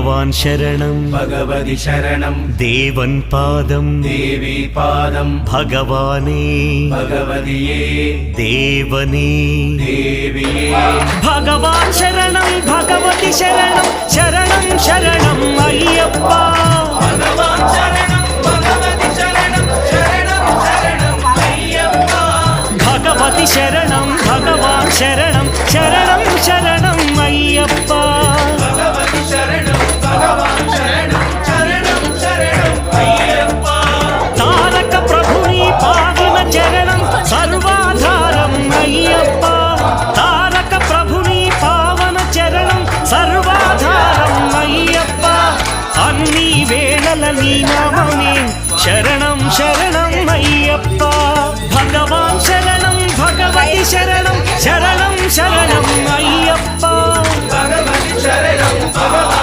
भगवान् शरणं भगवति शरणं देवन् पादं देवी पादं भगवाने भगवदिये देवने देविये भगवान् शरणं भगवति शरणं शरणं शरणं अय्यप्पा भगवान् शरणं भगवति शरणं शरणं शरणं अय्यप्पा भगवति शरणं भगवान् शरणं शरणं शरणं अय्यप्पा भगवति शरणं भगवान् शरणं शरणं शरणं अय्यप्पा तारक प्रभुनि पावन चरणं सर्वाधारं अय्यप्पा तारक प्रभुनि पावन चरणं सर्वाधारं अय्यप्पा अन्नी वेळల నీ నామమే శరణం శరణం అయ్యప్ప భగవాన్ శరణం భగవతి శరణం శరణం శరణం అయ్యప్ప भगवति शरणं भगवान्